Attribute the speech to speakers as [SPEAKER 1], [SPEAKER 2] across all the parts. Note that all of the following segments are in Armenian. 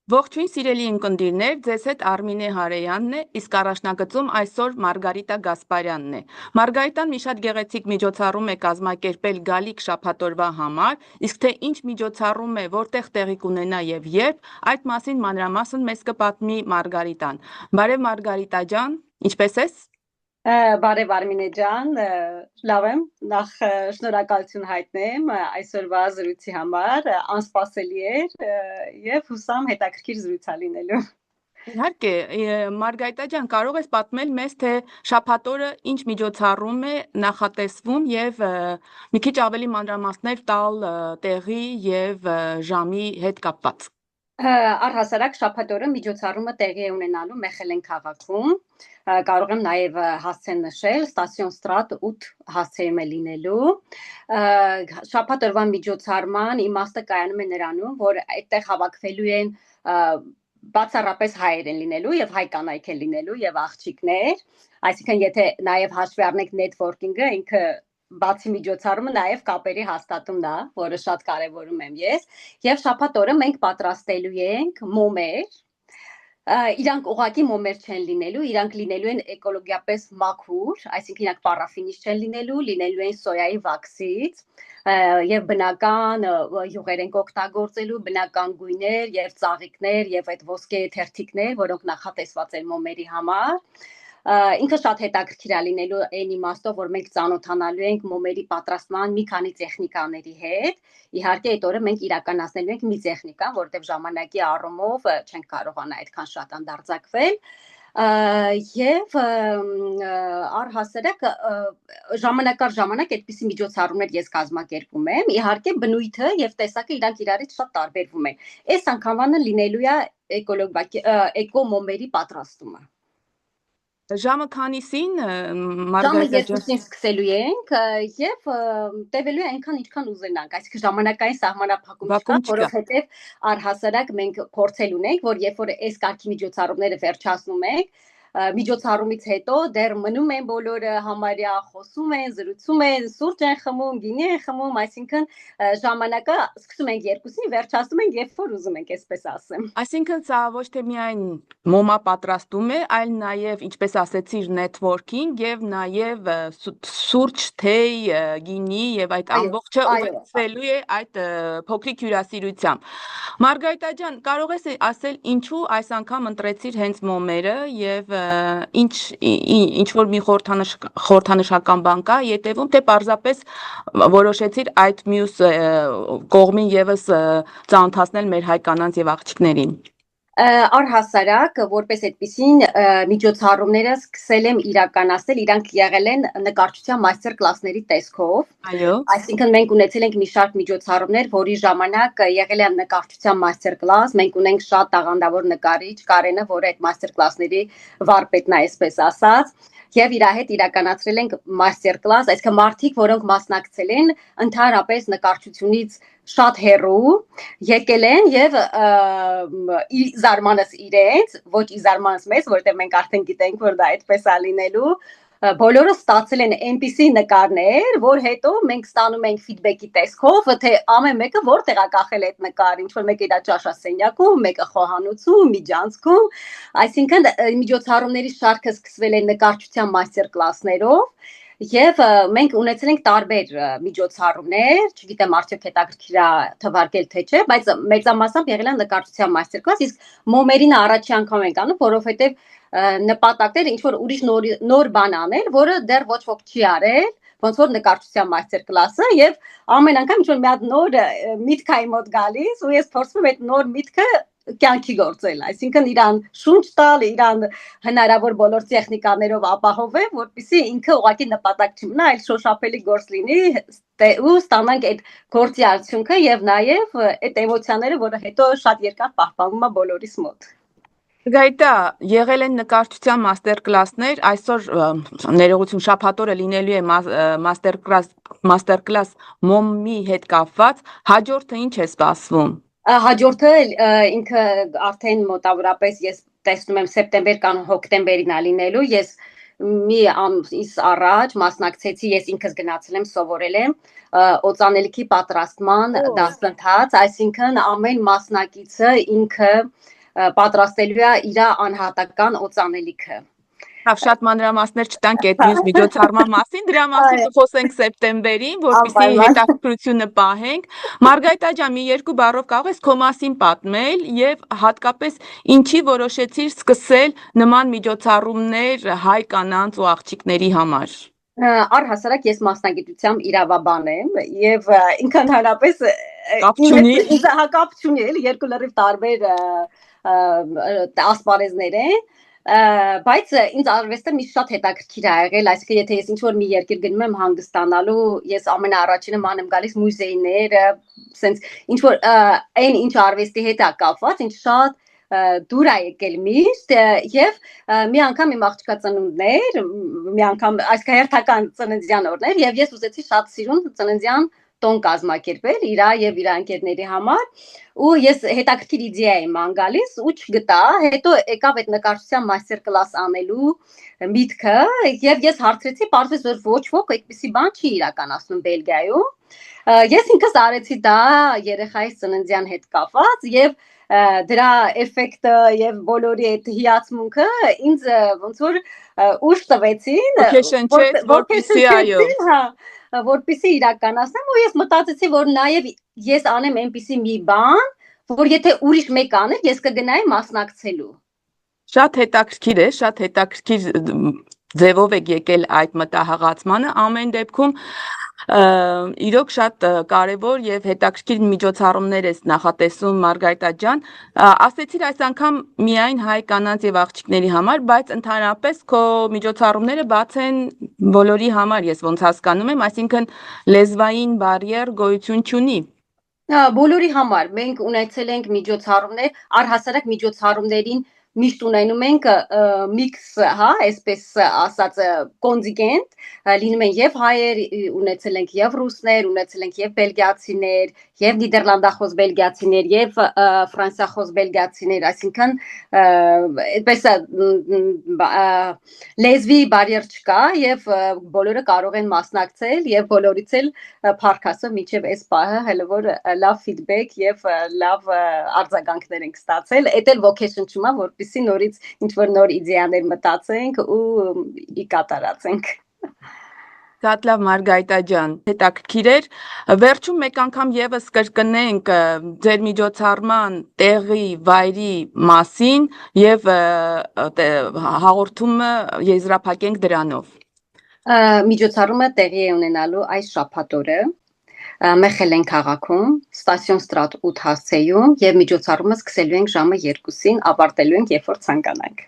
[SPEAKER 1] Ողջույն սիրելի ընկերներ, ձեզ հետ Արմինե Հարեյանն է, իսկ առաջնագծում այսօր Մարգարիտա Գասպարյանն է։ Մարգարիտան մի շատ գեղեցիկ միջոցառում է կազմակերպել գալիք շաբաթօրվա համար, իսկ թե ինչ միջոցառում է, որտեղ տեղի կունենա եւ երբ, այդ մասին մանրամասն մեզ կպատմի Մարգարիտան։ Բարև Մարգարիտա ջան, ինչպե՞ս ես։
[SPEAKER 2] Բարև Արմինե ջան, լավ եմ, նախ շնորհակալություն հայտնեմ այսօրվա զրույցի համար, անսպասելի էր եւ հուսամ հետաքրքիր զրույց է լինելու։
[SPEAKER 1] Իհարկե, Մարգարիտա ջան, կարող ես պատմել մեզ, թե շաբաթօրը ինչ միջոցառում է նախատեսվում եւ մի քիչ ավելի մանրամասներ տալ տեղի եւ ժամի հետ կապված։
[SPEAKER 2] Առհասարակ շաբաթօրը միջոցառումը տեղի է ունենալու Մեխելեն քաղաքում, կարող եմ նաև հասցեն նշել, Ստասիոն Ստրատ 8 հասցեում է լինելու, շաբաթօրվա միջոցառման իմաստը կայանում է նրանում, որ այդտեղ հավաքվելու են բացառապես հայեր են լինելու եւ հայ կանայք են լինելու եւ աղջիկներ, այսինքն եթե նաև հաշվի առնենք նեթվորքինգը, ինքը բացի միջոցառումը նաև կապերի հաստատումն է, որը շատ կարևորում եմ ես, եւ շաբաթ օրը մենք պատրաստելու ենք մոմեր, իրանք ուղղակի մոմեր չեն լինելու, իրանք լինելու են էկոլոգիապես մաքուր, այսինքն իրանք պարաֆինից չեն լինելու են սոյայի վաքսից, եւ բնական յուղեր ենք օգտագործելու, բնական գույներ եւ ծաղիկներ եւ այդ ոսկե թերթիկներ, որոնք նախատեսված են մոմերի համար։ Ինքը շատ հետաքրքիր է լինելու այն իմաստով, որ մենք ծանոթանալու ենք մոմերի պատրաստման մի քանի տեխնիկաների հետ։ Իհարկե այդ օրը մենք իրականացնելու ենք մի տեխնիկա, որտեղ ժամանակի առումով չենք կարողանա այդքան շատ անդարձակվել։ Եվ առհասարակ ժամանակ առ ժամանակ այդպիսի միջոցառումներ ես կազմակերպում եմ, իհարկե բնույթը եւ տեսակը իրանք իրարից շատ տարբերվում են։ Այս անգամվանը լինելու է էկո մոմերի պատրաստումը։
[SPEAKER 1] Ժամը քանիսին,
[SPEAKER 2] Մարգարիտա ջան։ Ժամը 2-ին սկսելու ենք եւ տևելու է այնքան ինչքան ուզենանք, այսինքն ժամանակային սահմանափակում չկա, որովհետեւ առհասարակ մենք փորձել ունենք, որ երբ որ այս կարգի միջոցառումները վերջացնում ենք, միջոցառումից հետո դեռ մնում են բոլորը համարյա խոսում են, զրուցում են, սուրճ են խմում, գինի են խմում, այսինքն ժամանակը սկսում ենք 2-ին, վերջացնում ենք երբ որ ուզում ենք, այսպես ասեմ։
[SPEAKER 1] Այսինքն սա ոչ թե միայն մոմա պատրաստում է, այլ նաև, ինչպես ասեցիր, նեթվորքինգ եւ նաև սուրճ, թեյ, գինի եւ այդ ամբողջը ուղեկցվելու է այդ փոքրիկ հյուրասիրությամբ։ Մարգարիտա ջան, կարող ես ասել ինչու այս անգամ ընտրեցիր հենց մոմերը եւ ինչ որ մի խորհրդանշական բան կա յետևում, թե պարզապես որոշեցիր այդ մյուս կողմին եւս ծանոթացնել մեր հայ կանանց եւ աղջիկներին։
[SPEAKER 2] Առհասարակ, որպես այդպիսին միջոցառումները սկսել եմ իրականացնել, իրանք եղել են նկարչության մաստեր կլասների տեսքով։
[SPEAKER 1] Այո։
[SPEAKER 2] Այսինքն մենք ունեցել ենք մի շարք միջոցառումներ, որի ժամանակ եղել է նկարչության մաստեր կլաս, մենք ունենք շատ տաղանդավոր նկարիչ Կարենը, որը այդ մաստեր կլասների վարպետն է, այսպես ասած։ Եվ իր հետ իրականացրել ենք մաստեր կլաս, այսինքն մարդիկ, որոնք մասնակցել են ընդհանրապես նկարչությունից շատ հեռու, եկել են եւ զարմանս իրենց, ոչ զարմանս մեզ, որտեղ մենք արդեն գիտենք, որ դա այդպես է լինելու, բոլորը ստացել են այնպիսի նկարներ, որ հետո մենք ստանում ենք ֆիդբեքի տեսքով, թե ամեն մեկը որտեղ է կախել այդ նկարը, ինչ որ մեկը իր ճաշասենյակում, մեկը խոհանոցում, միջանցքում, այսինքն միջոցառումների շարքը սկսվել է նկարչության մաստեր կլասներով Եվ մենք ունեցել ենք տարբեր միջոցառումներ, չգիտեմ արդյոք հետաքրքիր է թվարկել թե չէ, բայց մեծամասամբ եղել են նկարչության մաստեր կլաս, իսկ մոմերին առաջի անգամ ենք անում, որովհետև նպատակներ ինչ որ ուրիշ նոր բան անել, որը դեռ ոչ ոք չի արել, ոնց որ նկարչության մաստեր կլասը եւ ամեն անգամ ինչ որ մի հատ նոր միտք է մոտ գալիս ու ես փորձում եմ այդ նոր միտքը կյանքի գործել, այսինքն իրան շունչ տալ, իրան հնարավոր բոլոր տեխնիկաներով ապահովել, որպեսզի ինքը ուղղակի նպատակ չմնա, այլ շոշափելի գործ լինի ու ստանանք այդ գործի արդյունքը եւ նաեւ այդ էմոցիաները, որը հետո շատ երկար պահպանվում է բոլորիս մոտ։
[SPEAKER 1] Գայտա, եղել են նկարչության մաստեր կլասներ, այսօր ներողություն շաբաթօրը լինելու է մաստեր կլաս մոմի հետ կապված, հաջորդը ինչ է սպասվում։
[SPEAKER 2] Հաջորդը ինքը արդեն մոտավորապես ես տեսնում եմ սեպտեմբեր կամ հոկտեմբերին է լինելու, ես մի ամիս առաջ մասնակցեցի, ես ինքս գնացել եմ, սովորել եմ օծանելիքի պատրաստման դասընթաց, այսինքն ամեն մասնակիցը ինքը պատրաստելու է իր անհատական օծանելիքը։
[SPEAKER 1] Լավ, շատ մանրամասներ չտանք այդ մյուս միջոցառման մասին, դրա մասին կխոսենք սեպտեմբերին, որպեսզի հետաքրքրությունը պահենք։ Մարգարիտա ջան, մի երկու բառով կարող ես քո մասին պատմել եւ հատկապես ինչի որոշեցիր սկսել նման միջոցառումներ հայ կանանց ու աղջիկների համար։
[SPEAKER 2] Առհասարակ ես մասնագիտությամբ իրավաբան եմ եւ ինքն հանրապես կապ չունի, էլի երկու լրիվ տարբեր ասպարեզներ են, բայց ինձ արվեստը միշտ շատ հետաքրքիր է եղել, այսինքն եթե ես ինչ-որ մի երկիր գնում եմ հանգստանալու, ես ամենաառաջինը ման եմ գալիս մուզեյները, sense ինչ-որ այն ինչ արվեստի հետ է կապված, ինչ շատ դուր է եկել միշտ եւ մի անգամ իմ աղջկա ծնունդներ, մի անգամ այսքան հերթական ծննդյան օրներ եւ ես ուզեցի շատ սիրուն ծննդյան տոն կազմակերպել իր եւ իր ընկերների համար ու ես հետաքրքիր իդեա եմ ման գալիս ու չգտա, հետո եկավ այդ նկարչության մաստեր կլաս անելու միտքը եւ ես հարցրեցի, պարզվեց որ ոչ ոք այդպիսի բան չի իրականացնում Բելգիայում։ Ես ինքս արեցի դա երեխայիս ծննդյան հետ կապված եւ դրա էֆեկտը եւ բոլորի այդ հիացմունքը ինձ ոնց որ ուժ տվեցին,
[SPEAKER 1] որպեսզի այո,
[SPEAKER 2] որպեսզի իրականացնեմ ու ես մտածեցի որ նաեւ ես անեմ այնպիսի մի բան, որ եթե ուրիշ մեկ աներ, ես կգնայի մասնակցելու։
[SPEAKER 1] Շատ հետաքրքիր է, շատ հետաքրքիր ձևով եք եկել այդ մտահղացմանը, ամեն դեպքում իրոք շատ կարևոր եւ հետաքրքիր միջոցառումներ ես նախատեսում Մարգարիտա ջան, ասեցիր այս անգամ միայն հայ կանանց եւ աղջիկների համար, բայց ընդհանրապես քո միջոցառումները բաց են բոլորի համար, ես ոնց հասկանում եմ, այսինքն լեզվային բարիեր գոյություն չունի։
[SPEAKER 2] Բոլորի համար մենք ունեցել ենք միջոցառումներ, առհասարակ միջոցառումներին միշտ ունենում ենք միքս, հա, այսպես ասած կոնտինգենտ, լինում են եւ հայեր, ունեցել ենք եւ ռուսներ, ունեցել ենք եւ բելգիացիներ, եւ նիդերլանդախոս բելգիացիներ, եւ ֆրանսիախոս բելգիացիներ, այսինքն այդպես լեզվի բարիեր չկա եւ բոլորը կարող են մասնակցել եւ բոլորից էլ փառքասը միջև այս պահը հələ որ լավ ֆիդբեք եւ լավ արձագանքներ ենք ստացել, էդ էլ vocation-ում է, որպեսզի նորից ինչ-որ նոր իդեաներ մտածենք ու կատարածենք։
[SPEAKER 1] Շատ լավ Մարգարիտա ջան, հետաքրքիր էր։ Վերջում մեկ անգամ եւս կրկնենք ձեր միջոցառման տեղի, վայրի մասին եւ հաղորդումը եզրափակենք դրանով։
[SPEAKER 2] Միջոցառումը տեղի է ունենալու այս շաբաթօրը Մեխելեն քաղաքում, Ստասիոն Ստրատ 8 հասցեում եւ միջոցառումը սկսելու ենք ժամը 2-ին, ավարտելու ենք երբ որ ցանկանանք։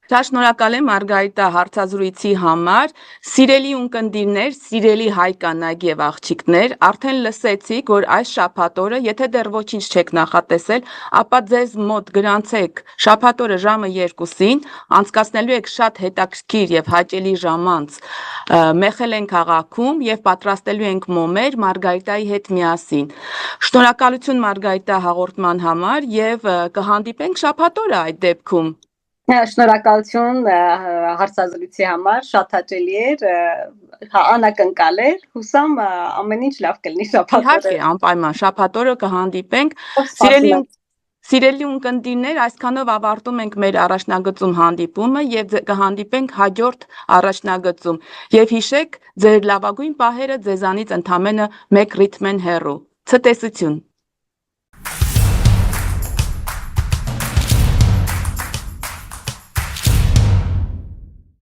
[SPEAKER 1] Շատ շնորհակալ եմ Մարգարիտա հարցազրույցի համար, սիրելի ունկնդիրներ, սիրելի հայ կանայք եւ աղջիկներ, արդեն լսեցիք, որ այս շաբաթօրը, եթե դեռ ոչինչ չեք նախատեսել, ապա ձեզ մոտ գրանցեք շաբաթօրը ժամը 2-ին, անցկացնելու եք շատ հետաքրքիր եւ հաճելի ժամանց Մեխելեն քաղաքում եւ պատրաստելու ենք մոմեր Մարգարիտայի հետ միասին։ Շնորհակալություն Մարգարիտա հաղորդման համար եւ կհանդիպենք շաբաթօրը այդ դեպքում։
[SPEAKER 2] Շնորհակալություն հարցազրույցի համար, շատ հաճելի էր, անակնկալ էր, հուսամ ամեն ինչ լավ կլինի շաբաթօրը։
[SPEAKER 1] Իհարկե, անպայման շաբաթօրը կհանդիպենք։ Սիրելի ունկնդիրներ, այսքանով ավարտում ենք մեր առաջնագծում հանդիպումը եւ կհանդիպենք հաջորդ առաջնագծում։ Եվ հիշեք, ձեր լավագույն պահերը ձեզանից ընդամենը մեկ ռիթմ են հեռու։ Ցտեսություն։